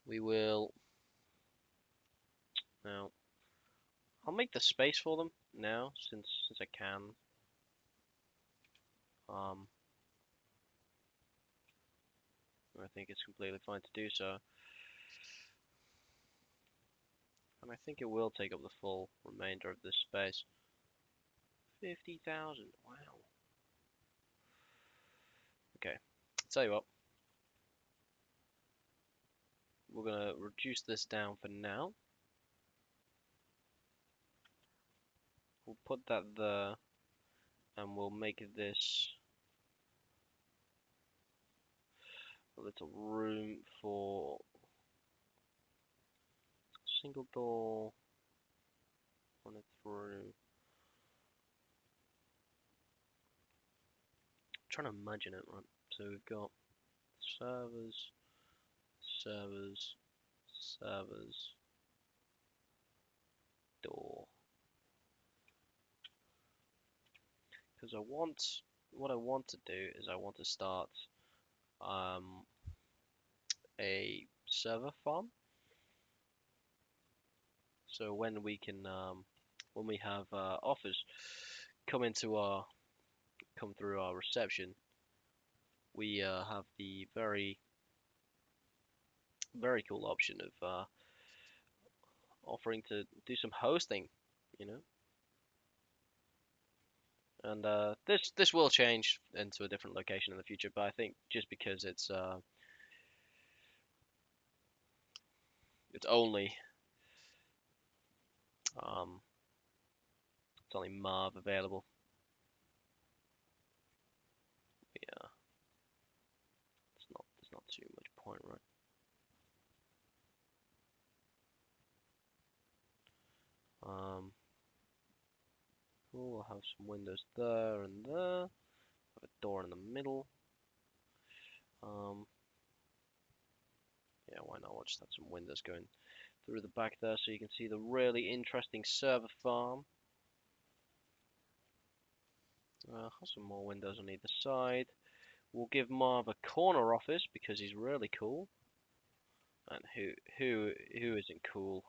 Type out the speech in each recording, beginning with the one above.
We will now. I'll make the space for them now, since I can. Um, I think it's completely fine to do so, and I think it will take up the full remainder of this space. 50,000. Wow. Okay. Tell you what. We're gonna reduce this down for now. We'll put that there, and we'll make this a little room for single door on it through. I'm trying to imagine it, right? So we've got servers, servers, servers, door. Because what I want to do is I want to start um, a server farm. So when we have offers come come through our reception, we have the very cool option of offering to do some hosting, you know. And this will change into a different location in the future, but I think just because it's um, only MARV available. Yeah, there's not too much point, right? Cool. I'll have some windows there and there. Have a door in the middle. Um, yeah, why not? We'll just have some windows going through the back there, so you can see the really interesting server farm. Have some more windows on either side. We'll give Marv a corner office because he's really cool. And who isn't cool?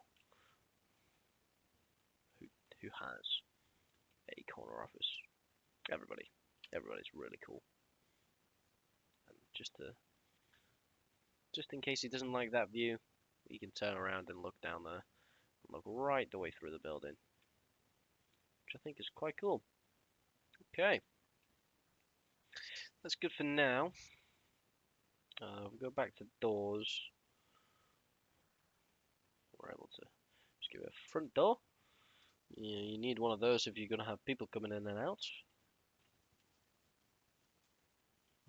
Who who has a corner office? Everybody. Everybody's really cool. And just in case he doesn't like that view, he can turn around and look down there and look right the way through the building, which I think is quite cool. Okay, that's good for now. We'll go back to doors. We're able to just give it a front door. You need one of those if you're going to have people coming in and out.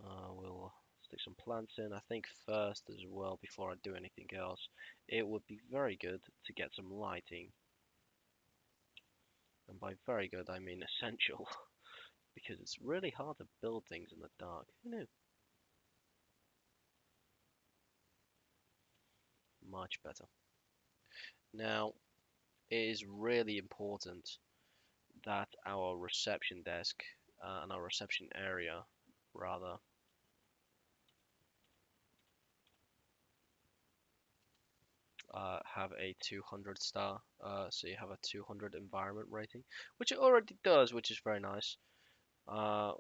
We'll stick some plants in, I think, first as well before I do anything else. It would be very good to get some lighting. And by very good, I mean essential. Because it's really hard to build things in the dark. Who knew? Much better. Now, it is really important that our reception desk and our reception area, rather, have a 200 star. So you have a 200 environment rating, which it already does, which is very nice. Uh,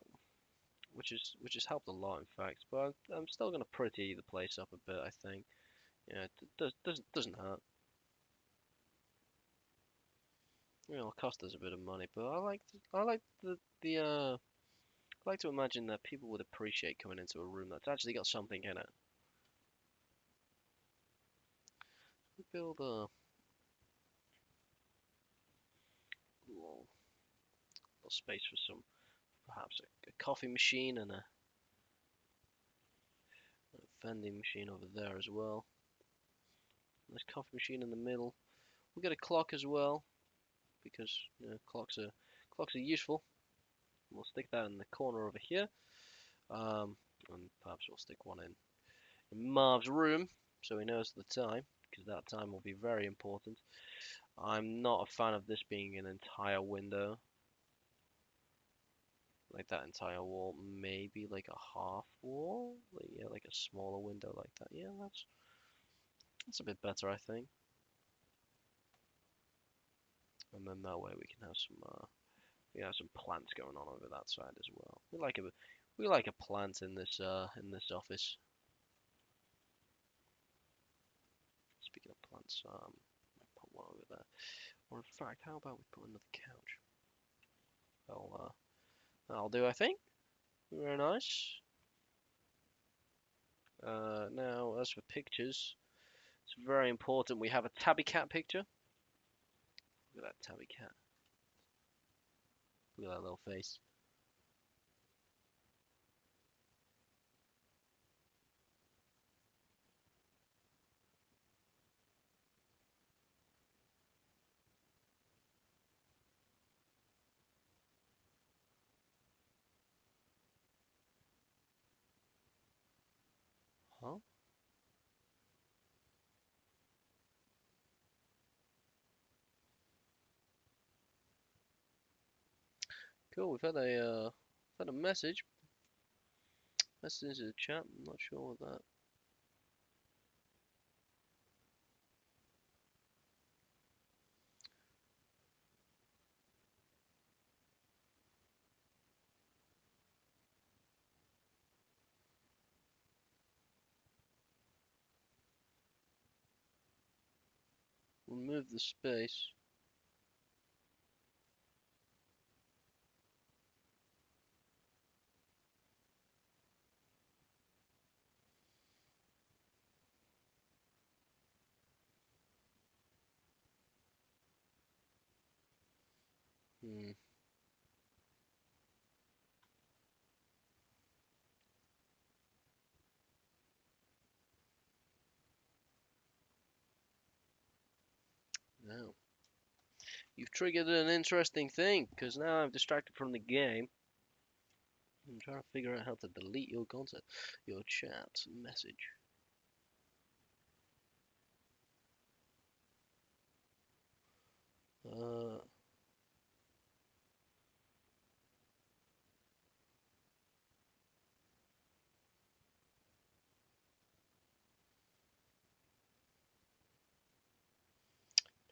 which has helped a lot, in fact. But I'm still gonna pretty the place up a bit. I think, yeah, it doesn't hurt. You know, it'll cost us a bit of money, but I like I like to imagine that people would appreciate coming into a room that's actually got something in it. We build little, little space for some, perhaps a coffee machine and a vending machine over there as well. Nice coffee machine in the middle. We'll get a clock as well because you know, clocks are useful. We'll stick that in the corner over here, and perhaps we'll stick one in Marv's room so he knows the time because that time will be very important. I'm not a fan of this being an entire window, like that entire wall. Maybe like a half wall, like, yeah, like a smaller window like that. Yeah, That's a bit better, I think. And then that way we have some plants going on over that side as well. We like a plant in this office. Speaking of plants, put one over there. Or in fact, how about we put another couch? That'll do, I think. Very nice. Now, as for pictures, it's very important we have a tabby cat picture. Look at that tabby cat. Look at that little face. Huh? Cool. We've had a message. Message in the chat. I'm not sure what that. Remove the space. Hmm. Now, you've triggered an interesting thing because now I'm distracted from the game. I'm trying to figure out how to delete your content, your chat message. Uh,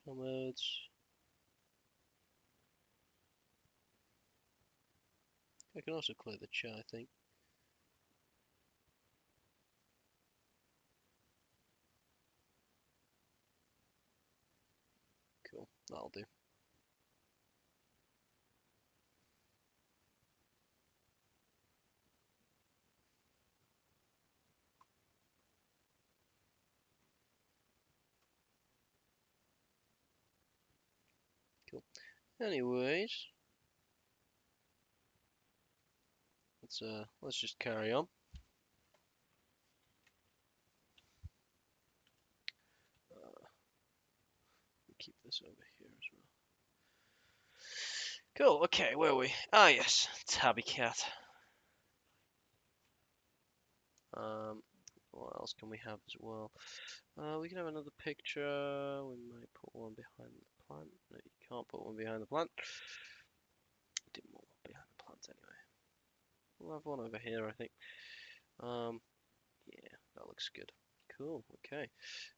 comments. I can also clear the chat, I think. Cool, that'll do. Cool. Anyways, let's just carry on. Keep this over here as well. Cool. Okay, where are we? Ah, yes, tabby cat. What else can we have as well? We can have another picture. We might put one behind the plant. No, you can't put one behind the plant. Didn't want one behind the plant anyway. We'll have one over here, I think. Yeah, that looks good. Cool. Okay.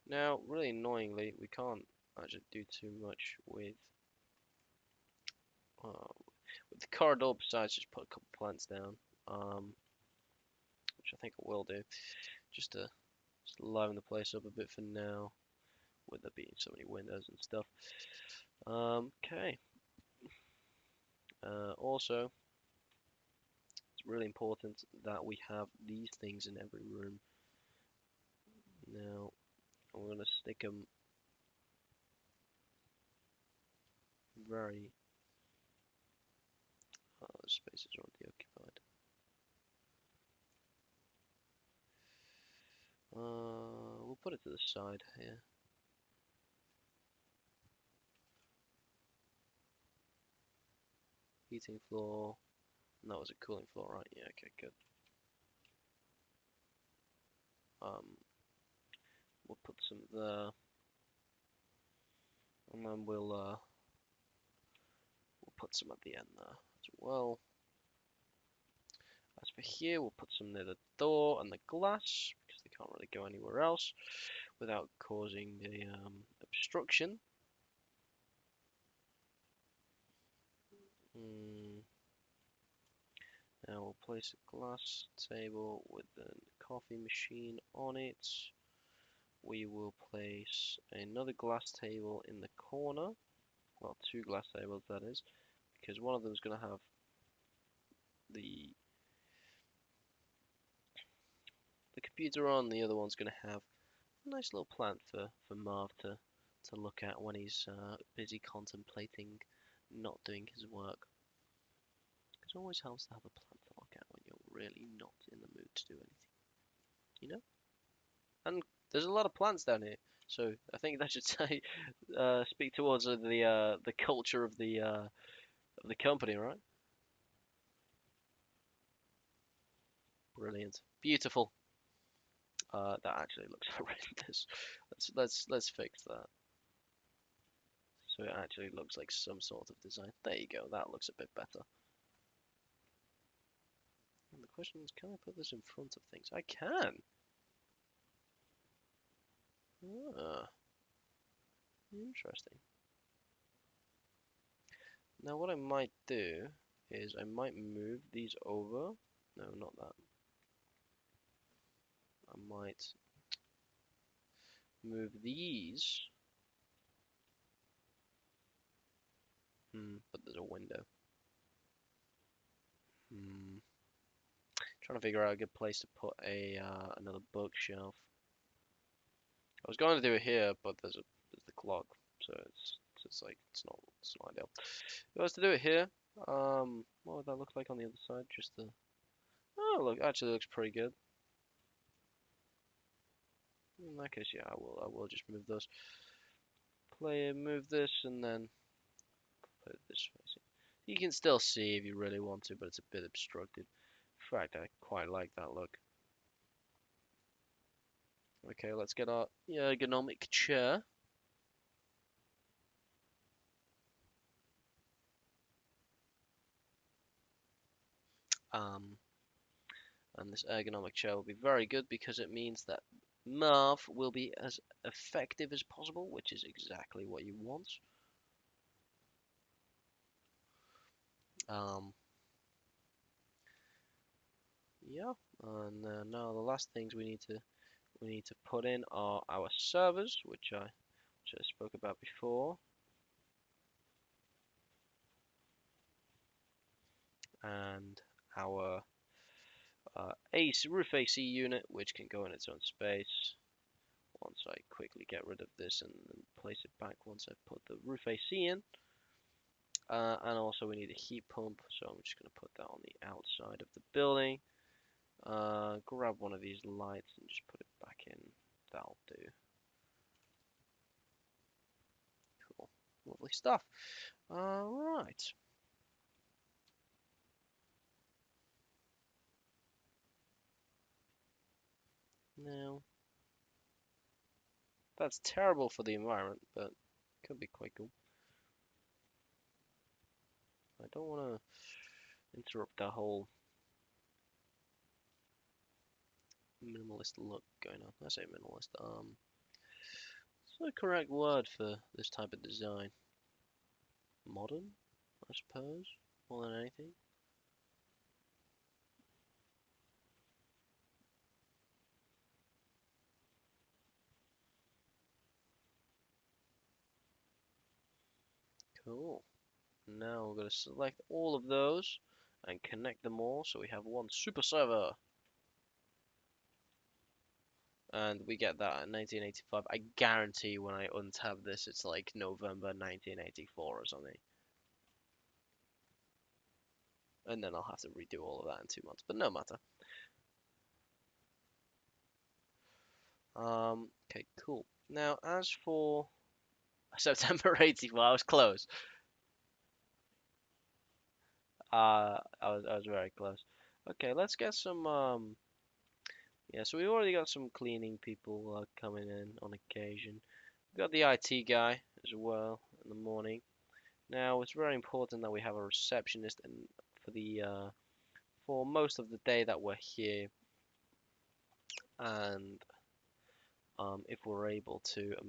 Now, really annoyingly, we can't actually do too much uh, with the corridor besides just put a couple plants down. Which I think I will do, just to liven the place up a bit for now, with there being so many windows and stuff. Okay. Also, it's really important that we have these things in every room. Now, I'm going to stick them very... the spaces are already occupied. We'll put it to the side here. Heating floor. And that was a cooling floor, right? Yeah, okay, good. We'll put some there. And then we'll put some at the end there as well. As for here, we'll put some near the door and the glass, because they can't really go anywhere else. without causing the obstruction. Mm. Now we'll place a glass table with the coffee machine on it. We will place another glass table in the corner. Well, two glass tables that is, because one of them is going to have the computer on, the other one's going to have a nice little plant for Marv to look at when he's busy contemplating not doing his work. It always helps to have a plant to look at when you're really not in the mood to do anything, you know? And there's a lot of plants down here, so I think that should say speak towards the culture of the company, right? Brilliant, beautiful. That actually looks horrendous. Let's fix that. So it actually looks like some sort of design. There you go. That looks a bit better. And the question is, can I put this in front of things? I can. Ah, interesting. Now what I might do is I might move these over. No, not that. I might move these. But there's a window. Trying to figure out a good place to put a another bookshelf. I was going to do it here, but there's the clock, so it's like it's not ideal. If I was to do it here, what would that look like on the other side? Just the oh look, actually looks pretty good. In that case, yeah, I will just move those. Move this, and then put it this way. So you can still see if you really want to, but it's a bit obstructed. In fact, I quite like that look. Okay, let's get our ergonomic chair. And this ergonomic chair will be very good because it means that Marv will be as effective as possible, which is exactly what you want. Yeah, and now the last things we need to put in are our servers, which I spoke about before, and our roof AC unit, which can go in its own space. Once I quickly get rid of this and place it back once I've put the roof AC in. And also we need a heat pump, so I'm just going to put that on the outside of the building. Grab one of these lights and just put it back in. That'll do. Cool. Lovely stuff. Right. Now, that's terrible for the environment, but could be quite cool. I don't want to interrupt that whole minimalist look going on. I say minimalist. What's the correct word for this type of design? Modern, I suppose, more than anything. Cool. Now we're going to select all of those and connect them all so we have one super server. And we get that at 1985. I guarantee when I untab this, it's like November 1984 or something. And then I'll have to redo all of that in 2 months, but no matter. Okay, cool. Now, as for September 84, I was close. I was very close. Okay, let's get some yeah, so we already got some cleaning people coming in on occasion. We've got the IT guy as well in the morning. Now it's very important that we have a receptionist and for most of the day that we're here. And if we're able to